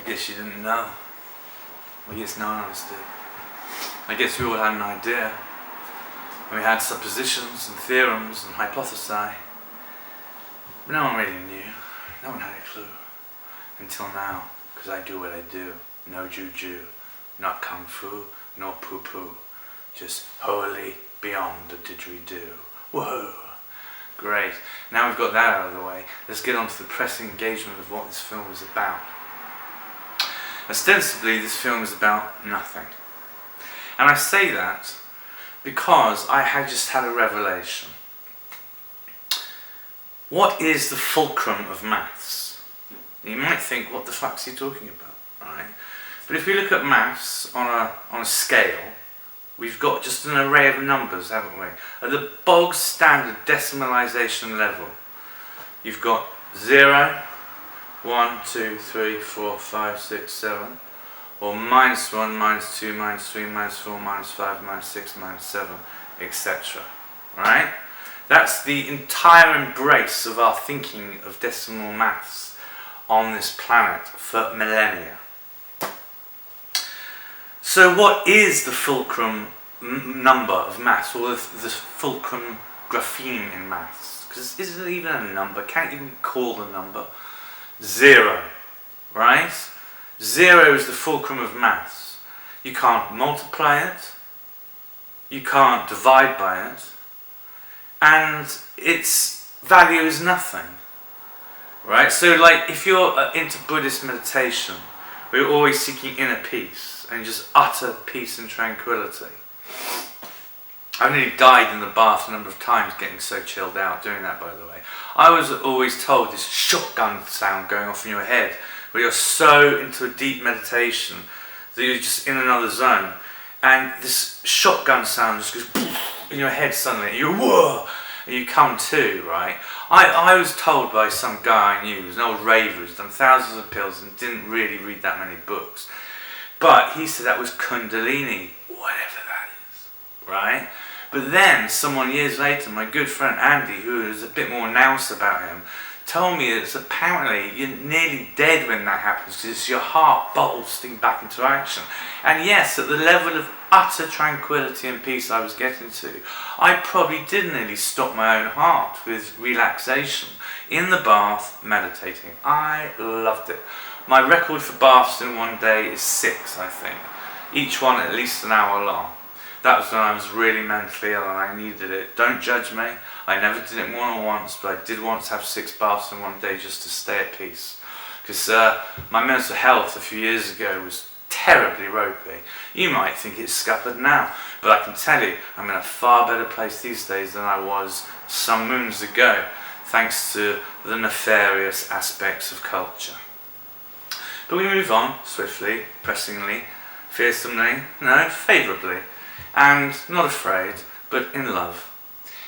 I guess you didn't know. I guess no one understood. I guess we all had an idea. And we had suppositions and theorems and hypothesi. But no one really knew. No one had a clue. Until now, because I do what I do. No juju, not kung fu, nor poo poo. Just wholly beyond the didgeridoo. Whoa! Great. Now we've got that out of the way, let's get on to the pressing engagement of what this film is about. Ostensibly, this film is about nothing. And I say that because I had just had a revelation. What is the fulcrum of maths? You might think, what the fuck's he talking about, right? But if we look at maths on a scale, we've got just an array of numbers, haven't we? At the bog standard decimalisation level, you've got 0, 1, 2, 3, 4, 5, 6, 7, or minus 1, minus 2, minus 3, minus 4, minus 5, minus 6, minus 7, etc. Right? That's the entire embrace of our thinking of decimal maths on this planet for millennia. So what is the fulcrum number of maths, or the fulcrum grapheme in maths? Because isn't it even a number? Can't even call the number. 0, right? 0 is the fulcrum of maths. You can't multiply it, you can't divide by it, and its value is nothing, right? So like if you're into Buddhist meditation, we're always seeking inner peace and just utter peace and tranquility. I've nearly died in the bath a number of times getting so chilled out doing that, by the way. I was always told this shotgun sound going off in your head where you're so into a deep meditation that you're just in another zone, and this shotgun sound just goes in your head suddenly, and you whoa, and you come to, right? I was told by some guy I knew, who was an old raver who's done thousands of pills and didn't really read that many books, but he said that was Kundalini, whatever that is, right? But then, someone years later, my good friend Andy, who is a bit more nous about him, told me that apparently you're nearly dead when that happens because it's your heart bursting back into action. And yes, at the level of utter tranquility and peace I was getting to, I probably did nearly stop my own heart with relaxation in the bath meditating. I loved it. My record for baths in one day is 6, I think. Each one at least an hour long. That was when I was really mentally ill and I needed it. Don't judge me. I never did it more than once, but I did once have 6 baths in one day just to stay at peace. Because my mental health a few years ago was terribly ropey. You might think it's scuppered now, but I can tell you I'm in a far better place these days than I was some moons ago, thanks to the nefarious aspects of culture. But we move on swiftly, pressingly, fearsomely, no, favourably. And not afraid, but in love.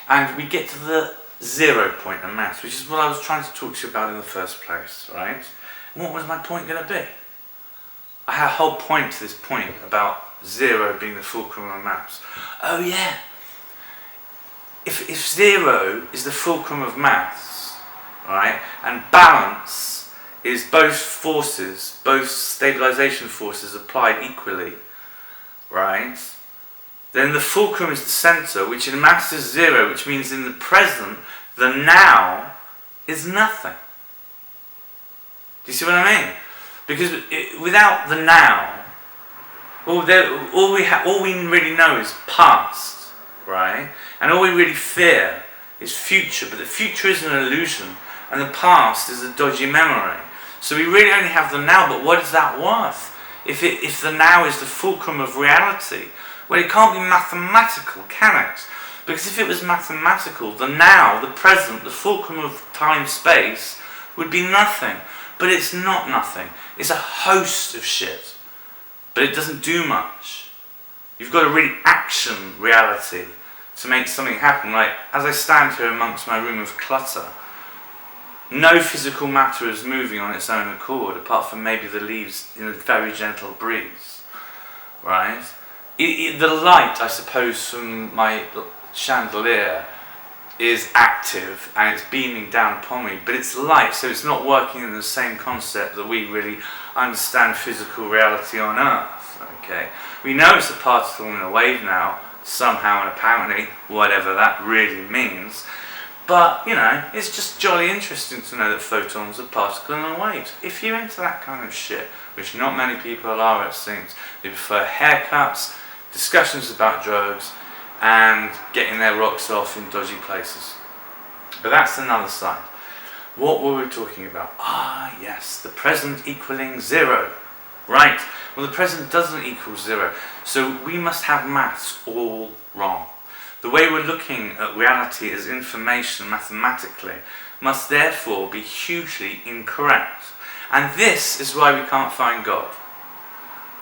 And we get to the 0 point of maths, which is what I was trying to talk to you about in the first place, right? And what was my point going to be? I had a whole point to this point about 0 being the fulcrum of maths. Oh yeah, if 0 is the fulcrum of maths, right, and balance is both forces, both stabilization forces applied equally, right? Then the fulcrum is the center, which in maths is 0, which means in the present, the now is nothing. Do you see what I mean? Because without the now, all we really know is past, right? And all we really fear is future, but the future is an illusion, and the past is a dodgy memory. So we really only have the now, but what is that worth? If the now is the fulcrum of reality, well, it can't be mathematical, can it? Because if it was mathematical, the now, the present, the fulcrum of time-space would be nothing. But it's not nothing. It's a host of shit. But it doesn't do much. You've got to really action reality to make something happen. Like, as I stand here amongst my room of clutter, no physical matter is moving on its own accord, apart from maybe the leaves in a very gentle breeze. Right? The light, I suppose, from my chandelier is active and it's beaming down upon me, but it's light, so it's not working in the same concept that we really understand physical reality on Earth. Okay, we know it's a particle and a wave now, somehow and apparently, whatever that really means. But, it's just jolly interesting to know that photons are particles and waves. If you're into that kind of shit, which not many people are, it seems, they prefer haircuts, discussions about drugs, and getting their rocks off in dodgy places. But that's another side. What were we talking about? Ah, yes, the present equaling 0. Right. Well, the present doesn't equal 0. So we must have maths all wrong. The way we're looking at reality as information mathematically must therefore be hugely incorrect. And this is why we can't find God.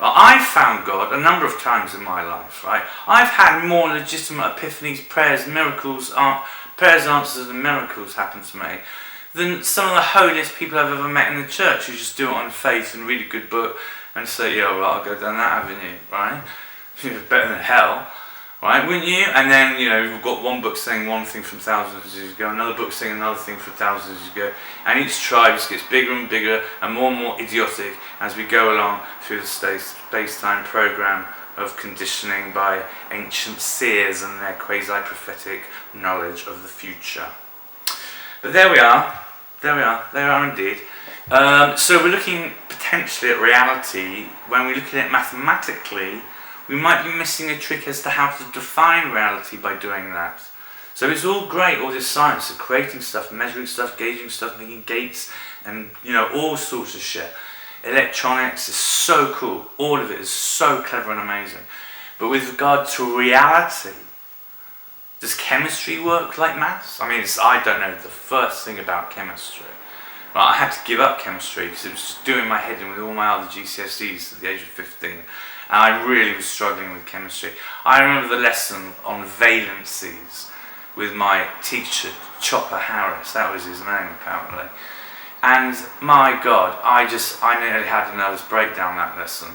Well, I've found God a number of times in my life, right? I've had more legitimate epiphanies, prayers, miracles, prayers, answers and miracles happen to me than some of the holiest people I've ever met in the church who just do it on faith and read a good book and say, yeah, well, I'll go down that avenue, right? Better than hell, right? Wouldn't you? And then, we've got one book saying one thing from thousands of years ago, another book saying another thing from thousands of years ago, and each tribe just gets bigger and bigger and more idiotic as we go along through the space-time program of conditioning by ancient seers and their quasi-prophetic knowledge of the future. But there we are indeed. So we're looking potentially at reality. When we look at it mathematically, we might be missing a trick as to how to define reality by doing that. So it's all great, all this science of creating stuff, measuring stuff, gauging stuff, making gates, and all sorts of shit. Electronics is so cool. All of it is so clever and amazing. But with regard to reality, does chemistry work like maths? I mean, I don't know the first thing about chemistry. Well, I had to give up chemistry because it was just doing my head in with all my other GCSEs at the age of 15. And I really was struggling with chemistry. I remember the lesson on valencies with my teacher, Chopper Harris. That was his name, apparently. And my God, I nearly had a nervous breakdown that lesson.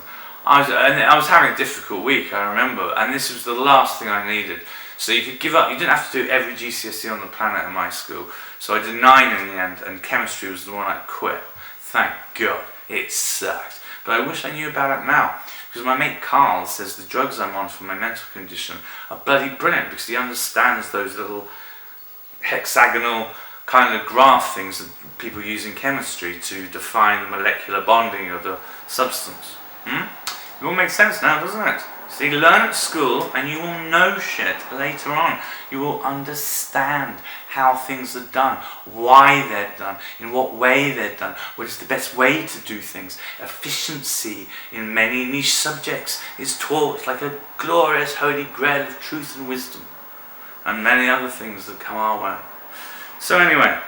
I was having a difficult week, I remember, and this was the last thing I needed. So you could give up. You didn't have to do every GCSE on the planet in my school. So I did 9 in the end, and chemistry was the one I quit. Thank God, it sucked. But I wish I knew about it now, because my mate Carl says the drugs I'm on for my mental condition are bloody brilliant, because he understands those little hexagonal kind of graph things that people use in chemistry to define the molecular bonding of the substance. It all makes sense now, doesn't it? So you learn at school and you will know shit later on. You will understand how things are done, why they're done, in what way they're done, what is the best way to do things. Efficiency in many niche subjects is taught like a glorious holy grail of truth and wisdom, and many other things that come our way. So anyway,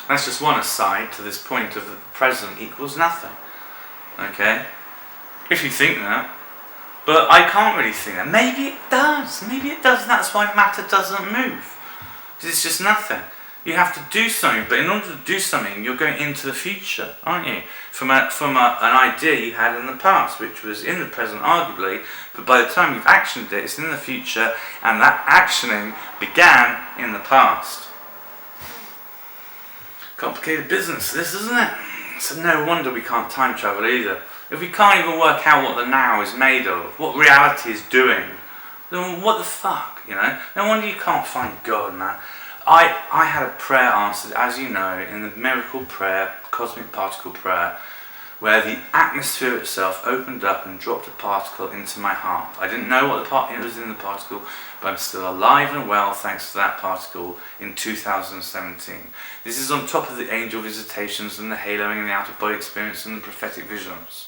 that's just one aside to this point of the present equals nothing. Okay? If you think that. But I can't really think that. Maybe it does. Maybe it does, and that's why matter doesn't move. Because it's just nothing. You have to do something, but in order to do something, you're going into the future, aren't you? From an idea you had in the past, which was in the present, arguably, but by the time you've actioned it, it's in the future, and that actioning began in the past. Complicated business, this, isn't it? So no wonder we can't time travel either. If we can't even work out what the now is made of, what reality is doing, then what the fuck, No wonder you can't find God, man. I had a prayer answered, as you know, in the miracle prayer, cosmic particle prayer, where the atmosphere itself opened up and dropped a particle into my heart. I didn't know what it was in the particle, but I'm still alive and well thanks to that particle in 2017. This is on top of the angel visitations and the haloing and the out-of-body experience and the prophetic visions.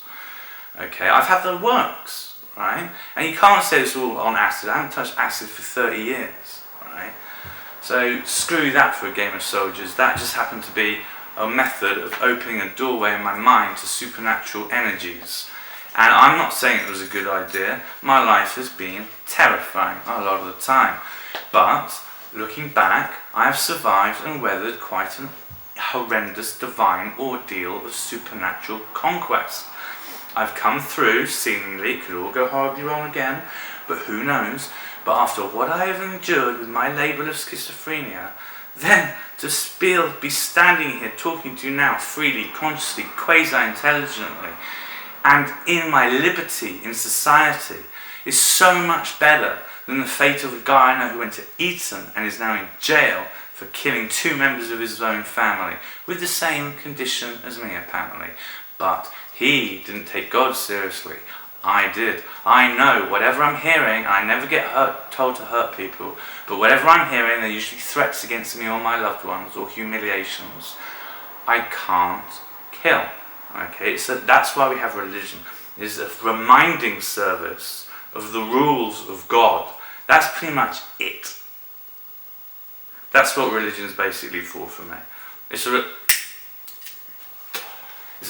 Okay, I've had the works, right? And you can't say it's all on acid. I haven't touched acid for 30 years, right? So screw that for a game of soldiers. That just happened to be a method of opening a doorway in my mind to supernatural energies. And I'm not saying it was a good idea. My life has been terrifying a lot of the time. But looking back, I have survived and weathered quite an horrendous divine ordeal of supernatural conquest. I've come through, seemingly, it could all go horribly wrong again, but who knows, But after what I have endured with my label of schizophrenia, then to be standing here talking to you now freely, consciously, quasi-intelligently, and in my liberty in society is so much better than the fate of a guy I know who went to Eton and is now in jail for killing 2 members of his own family with the same condition as me, apparently. But he didn't take God seriously. I did. I know whatever I'm hearing, I never get told to hurt people, but whatever I'm hearing, they're usually threats against me or my loved ones or humiliations. I can't kill. Okay, so that's why we have religion. It's a reminding service of the rules of God. That's pretty much it. That's what religion is basically for me. It's a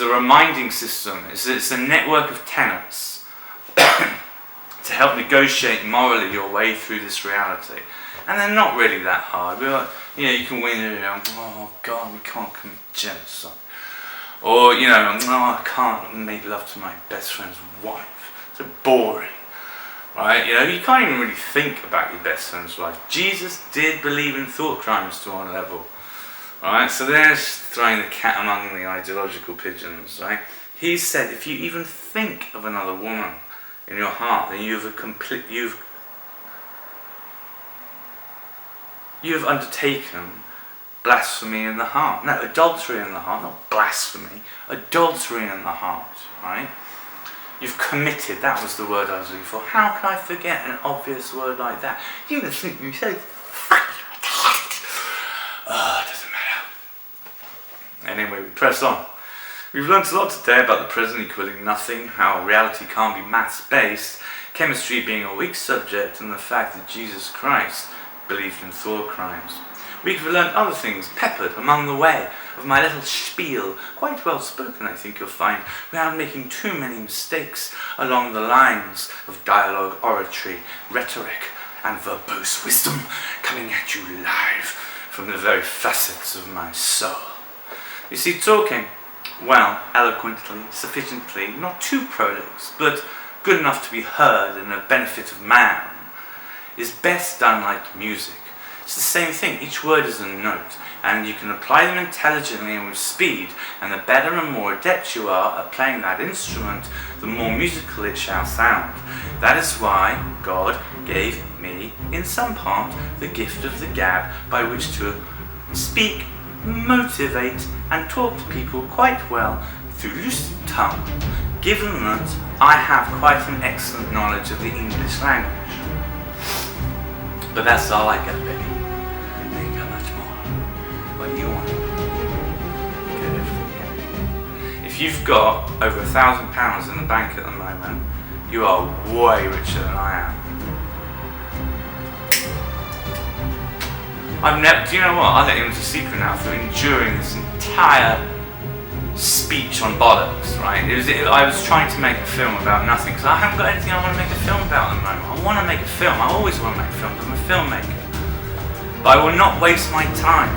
reminding system. It's a network of tenets to help negotiate morally your way through this reality. And they're not really that hard. You can win it around, oh God, we can't commit genocide. Or, I can't make love to my best friend's wife. So boring. Right? You can't even really think about your best friend's wife. Jesus did believe in thought crimes to one level. Right? So there's throwing the cat among the ideological pigeons. Right? He said, if you even think of another woman in your heart, then you've undertaken blasphemy in the heart. No, adultery in the heart, not blasphemy. Adultery in the heart, right? You've committed, that was the word I was looking for. How can I forget an obvious word like that? You would think you said, it doesn't matter. Anyway, we press on. We've learnt a lot today about the present equaling nothing, how reality can't be maths-based, chemistry being a weak subject, and the fact that Jesus Christ believed in thought crimes. We've learned other things peppered among the way of my little spiel, quite well spoken I think you'll find, without making too many mistakes along the lines of dialogue, oratory, rhetoric, and verbose wisdom coming at you live from the very facets of my soul. You see, talking, well, eloquently, sufficiently, not too prolix, but good enough to be heard and the benefit of man, is best done like music. It's the same thing, each word is a note, and you can apply them intelligently and with speed, and the better and more adept you are at playing that instrument, the more musical it shall sound. That is why God gave me, in some part, the gift of the gab by which to speak, motivate, and talk to people quite well through loose tongue, given that I have quite an excellent knowledge of the English language. But that's all I got, baby. I ain't got much more. What do you want? Get everything, yeah. If you've got over £1,000 in the bank at the moment, you are way richer than I am. Do you know what? I'll let you into a secret now for enduring this entire speech on bollocks, right? I was trying to make a film about nothing because I haven't got anything I want to make a film about at the moment. I want to make a film. I always want to make a film. I'm a filmmaker. But I will not waste my time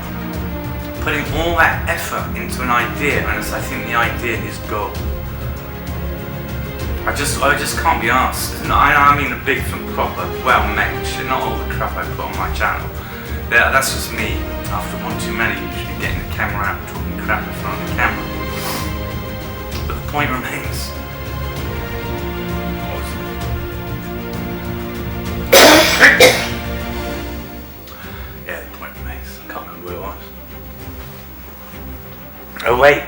putting all that effort into an idea unless I think the idea is gold. I just can't be asked. I mean a big film proper, well-made shit, not all the crap I put on my channel. That's just me. After one too many, usually getting the camera out and talking crap in front of the camera. But the point remains. Yeah, the point remains. I can't remember where it was. Oh wait,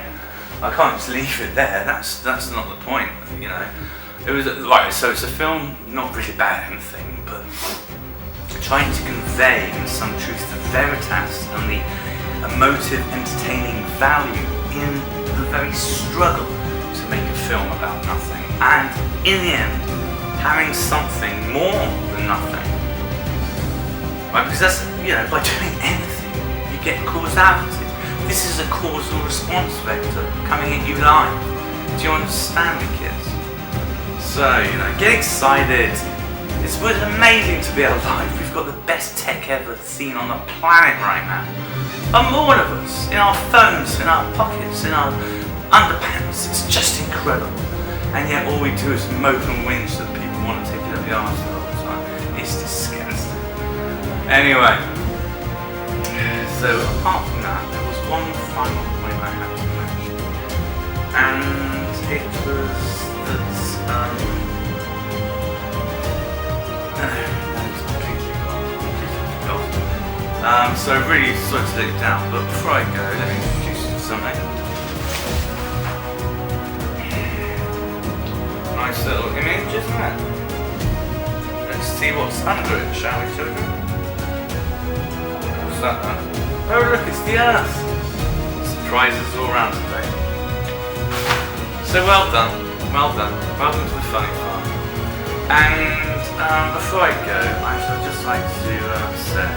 I can't just leave it there. That's not the point. It was right. So it's a film, not really about anything, but trying to convey in some truth the veritas and the emotive, entertaining value in the very struggle to make a film about nothing, and in the end, having something more than nothing. Right? Because that's, by doing anything, you get causality. This is a causal response vector coming at you live. Do you understand me, kids? So, get excited. It's amazing to be alive. We've got the best tech ever seen on the planet right now. And all of us, in our phones, in our pockets, in our underpants. It's just incredible. And yet all we do is mope and whinge that people want to take it up the arse all the time. It's disgusting. Anyway, so apart from that, there was one final point I had to mention, and it was that so I really slowed it down, but before I go, let me introduce you to something. Nice little image, isn't it? Let's see what's under it, shall we, children? What's that then? Oh look, it's the Earth! Surprises all around today. So well done. Welcome to the funny farm. And before I go, I should just like to say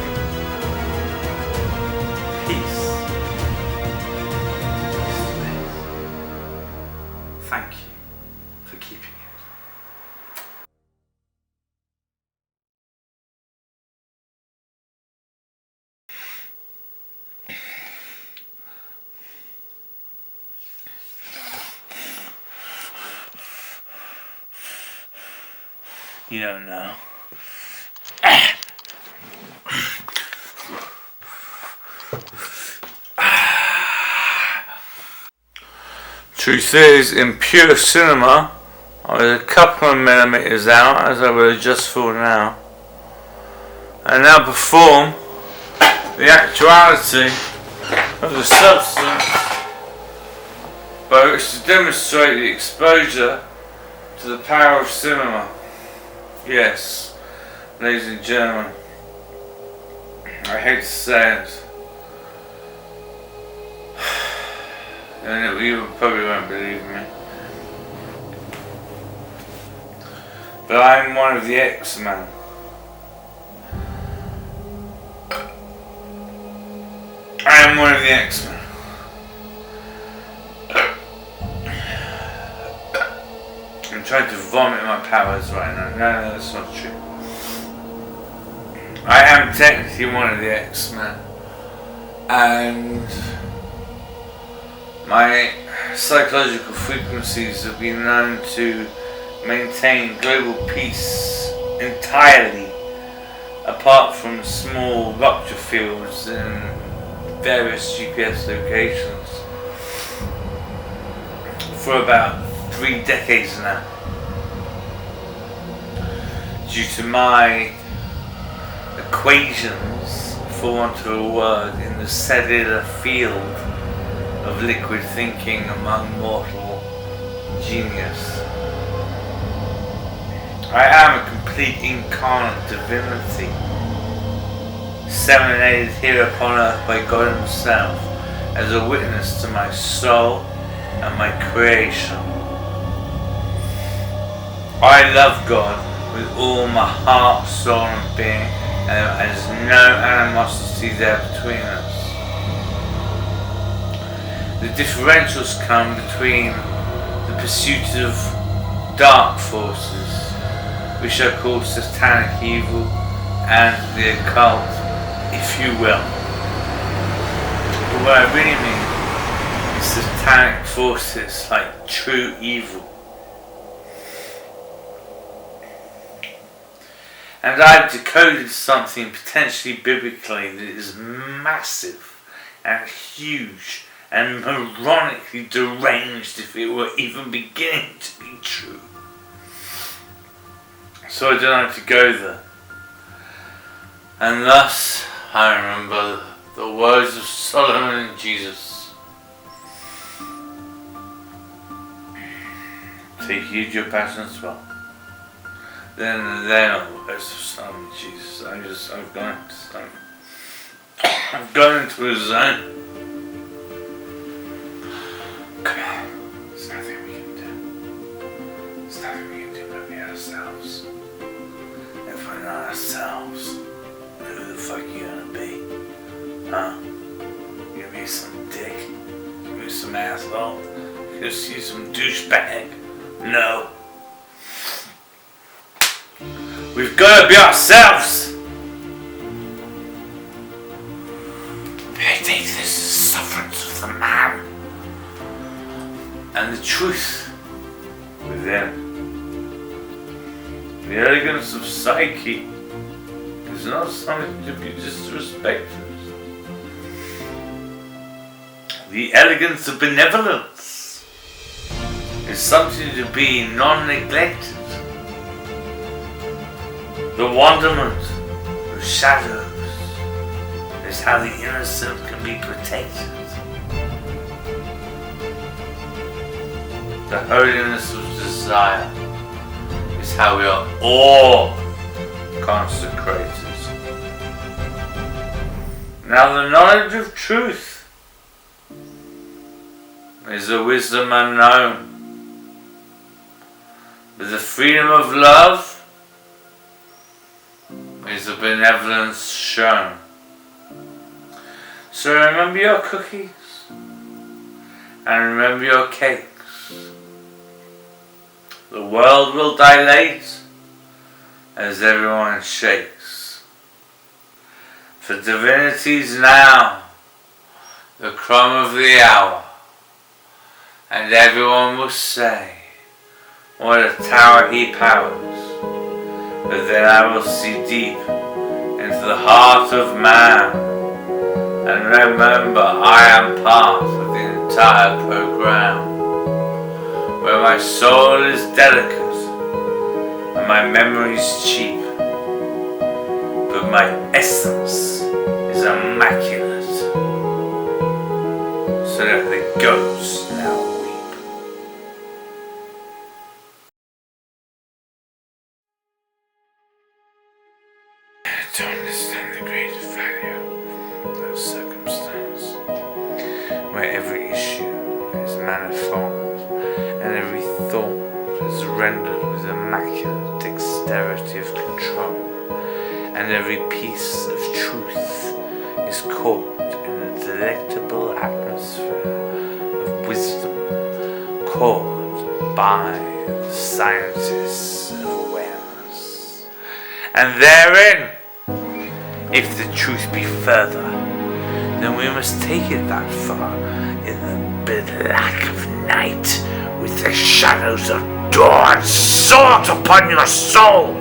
peace. Thank you for keeping it. You don't know. Truth is, in pure cinema, I was a couple of millimeters out, as I would adjust for now. And now perform the actuality of the substance by which to demonstrate the exposure to the power of cinema. Yes, ladies and gentlemen, I hate to say it, and you probably won't believe me, but I'm one of the X-Men. I am one of the X-Men. I'm trying to vomit my powers right now. No, that's not true. I am technically one of the X-Men, and my psychological frequencies have been known to maintain global peace entirely, apart from small rupture fields in various GPS locations, for about 3 decades now, due to my equations, for want of a word, in the cellular field of liquid thinking among mortal genius. I am a complete incarnate divinity, seminated here upon earth by God himself as a witness to my soul and my creation. I love God with all my heart, soul and being, and there is no animosity there between us. The differentials come between the pursuit of dark forces, which are called satanic evil, and the occult, if you will. But what I really mean is satanic forces like true evil. And I've decoded something potentially biblically that is massive and huge and moronically deranged if it were even beginning to be true. So I don't have to go there. And thus I remember the words of Solomon and Jesus. Take heed your passions well. Then they're not the words of Solomon and Jesus. I've gone into a zone. Come on, there's nothing we can do. There's nothing we can do but be ourselves. If we're not ourselves, who the fuck are you gonna be? Huh? You gonna be some dick? You gonna be some asshole? You gonna see some douchebag? No. We've gotta be ourselves! I think this is sufferance of the man. And the truth within. The elegance of psyche is is not something to be disrespected. The elegance of benevolence is something to be non-neglected. The wonderment of shadows is how the innocent can be protected. The holiness of desire is how we are all consecrated. Now the knowledge of truth is a wisdom unknown, but the freedom of love is a benevolence shown. So remember your cookies and remember your cakes. The world will dilate as everyone shakes. For divinity's now the crumb of the hour, and everyone will say, what a tower he powers. But then I will see deep into the heart of man, and remember I am part of the entire program, where my soul is delicate and my memory's cheap, but my essence is immaculate, so that the ghosts now weep. To understand the great value of circumstance, where every issue is manifold, and every thought is rendered with immaculate dexterity of control, and every piece of truth is caught in a delectable atmosphere of wisdom, called by the scientists of awareness. And therein, if the truth be further, then we must take it that far in the black of night, with the shadows of dawn sought upon your soul.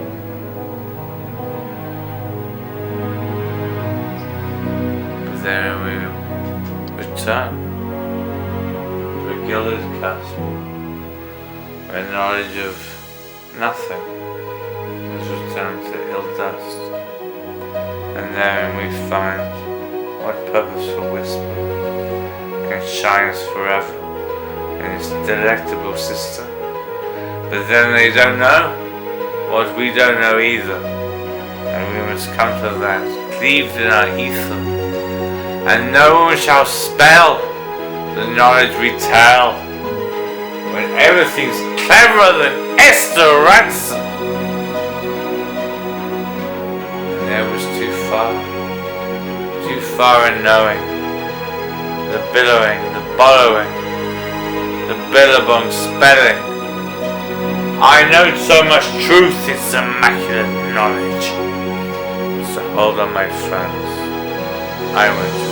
But then we return to a gilded castle, where knowledge of nothing is returned to ill dust, and therein we find what purposeful whisper can shine us forever in its delectable sister. But then they don't know what we don't know either, and we must come to that, cleaved in our ether, and no one shall spell the knowledge we tell, when everything's cleverer than Esther Ransom. And there was too far in knowing, the billowing, the bellowing, the billabong spelling. I know so much truth, it's immaculate knowledge. So hold on, my friends, I went